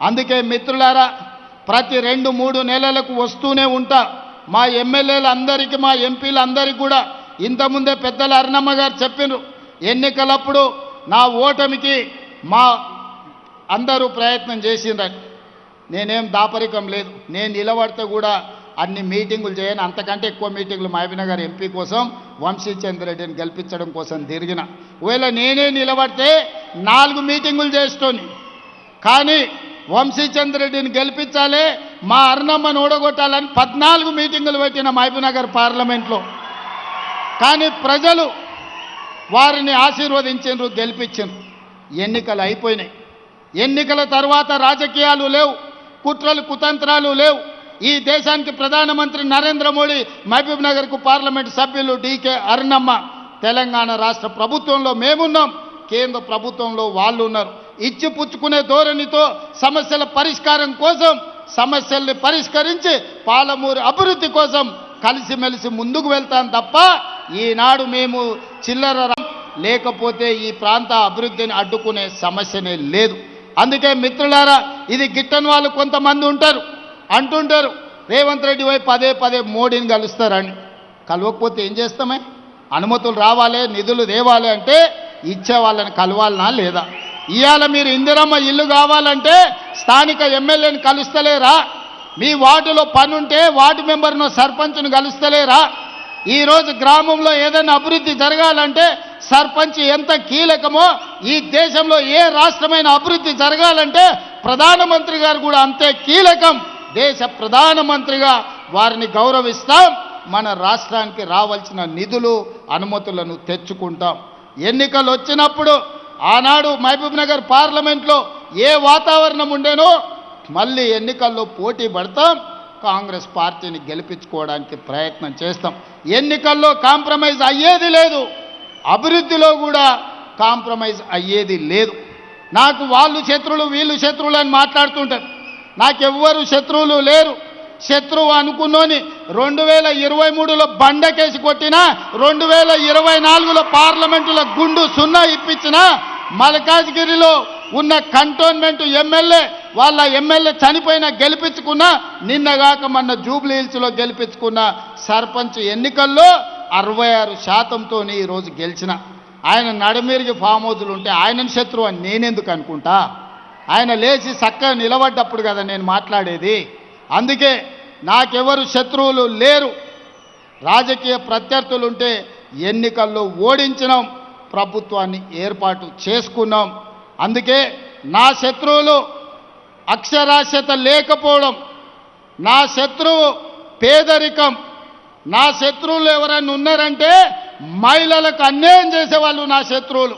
అందుకే మిత్రులారా, ప్రతి 2-3 నెలలకు వస్తూనే ఉంటా. మా ఎమ్మెల్యేలందరికీ, మా ఎంపీలందరికీ కూడా ఇంతకుముందే పెద్దల అరుణమ్మ గారు చెప్పినారు, ఎన్నికలప్పుడు నా ఓటమికి మా అందరూ ప్రయత్నం చేసిండ్రని. నేనేం దాపరికం లేదు, నేను నిలబడితే కూడా అన్ని మీటింగులు చేయను, అంతకంటే ఎక్కువ మీటింగులు మహబూబ్నగర్ ఎంపీ కోసం, వంశీచంద్రెడ్డిని గెలిపించడం కోసం తిరిగిన. ఒకవేళ నేనే నిలబడితే 4 మీటింగులు చేస్తోని, కానీ వంశీచంద్రెడ్డిని గెలిపించాలి, మా అరుణమ్మను ఓడగొట్టాలని 14 మీటింగులు పెట్టిన మహబూబ్నగర్ పార్లమెంట్లో. కానీ ప్రజలు వారిని ఆశీర్వదించారు, గెలిపించారు. ఎన్నికలు అయిపోయినాయి. ఎన్నికల తర్వాత రాజకీయాలు లేవు, కుట్రలు కుతంత్రాలు లేవు. ఈ దేశానికి ప్రధానమంత్రి నరేంద్ర మోడీ, మహబూబ్నగర్కు పార్లమెంట్ సభ్యులు డీకే అరుణమ్మ, తెలంగాణ రాష్ట్ర ప్రభుత్వంలో మేమున్నాం, కేంద్ర ప్రభుత్వంలో వాళ్ళు ఉన్నారు. ఇచ్చి పుచ్చుకునే ధోరణితో సమస్యల పరిష్కారం కోసం, సమస్యల్ని పరిష్కరించి పాలమూరు అభివృద్ధి కోసం కలిసిమెలిసి ముందుకు వెళ్తాం తప్ప ఈనాడు మేము చిల్లర లేకపోతే ఈ ప్రాంత అభివృద్ధిని అడ్డుకునే సమస్యనే లేదు. అందుకే మిత్రులారా, ఇది గిట్టని వాళ్ళు కొంతమంది ఉంటారు, అంటుంటారు రేవంత్ రెడ్డి పోయి పదే మోడీని కలుస్తారని. కలవకపోతే ఏం చేస్తామే? అనుమతులు రావాలి, నిధులు తేవాలి అంటే ఇచ్చే వాళ్ళని కలవాలనా లేదా? ఇవాళ మీరు ఇందిరమ్మ ఇల్లు కావాలంటే స్థానిక ఎమ్మెల్యేని కలుస్తలేరా? మీ వార్డులో పని ఉంటే వార్డు మెంబర్ను, సర్పంచ్ను కలుస్తలేరా? ఈరోజు గ్రామంలో ఏదైనా అభివృద్ధి జరగాలంటే సర్పంచ్ ఎంత కీలకమో, ఈ దేశంలో ఏ రాష్ట్రమైన అభివృద్ధి జరగాలంటే ప్రధానమంత్రి గారు కూడా అంతే కీలకం. దేశ ప్రధానమంత్రిగా వారిని గౌరవిస్తాం. మన రాష్ట్రానికి రావాల్సిన నిధులు, అనుమతులను తెచ్చుకుంటాం. ఎన్నికలు వచ్చినప్పుడు ఆనాడు మహబూబ్నగర్ పార్లమెంట్లో ఏ వాతావరణం ఉండేనో మళ్ళీ ఎన్నికల్లో పోటీ పడతాం, కాంగ్రెస్ పార్టీని గెలిపించుకోవడానికి ప్రయత్నం చేస్తాం. ఎన్నికల్లో కాంప్రమైజ్ అయ్యేది లేదు, అభివృద్ధిలో కూడా కాంప్రమైజ్ అయ్యేది లేదు. నాకు వాళ్ళు శత్రువులు, వీళ్ళు శత్రువులు అని మాట్లాడుతుంటారు. నాకెవ్వరు శత్రువులు లేరు. శత్రువు అనుకున్నోని 2023లో బండకేసి కొట్టినా, 2024లో పార్లమెంటులో గుండు సున్నా ఇప్పించినా, మల్కాజ్గిరిలో ఉన్న కంటోన్మెంట్ ఎమ్మెల్యే వాళ్ళ ఎమ్మెల్యే చనిపోయినా గెలిపించుకున్నా, నిన్నగాక మొన్న జూబ్లీ హిల్స్లో గెలిపించుకున్న సర్పంచ్ ఎన్నికల్లో 66%తో ఈరోజు గెలిచిన. ఆయన నడుమిరిగి ఫామ్ హౌజులు ఉంటే ఆయనను శత్రువు అని నేనెందుకు అనుకుంటా? ఆయన లేచి చక్కగా నిలబడ్డప్పుడు కదా నేను మాట్లాడేది. అందుకే నాకెవరు శత్రువులు లేరు. రాజకీయ ప్రత్యర్థులుంటే ఎన్నికల్లో ఓడించినాం, ప్రభుత్వాన్ని ఏర్పాటు చేసుకున్నాం. అందుకే నా శత్రువులు అక్షరాస్యత లేకపోవడం, నా శత్రువు పేదరికం, నా శత్రువులు ఎవరైనా ఉన్నారంటే మహిళలకు అన్యాయం చేసేవాళ్ళు నా శత్రువులు.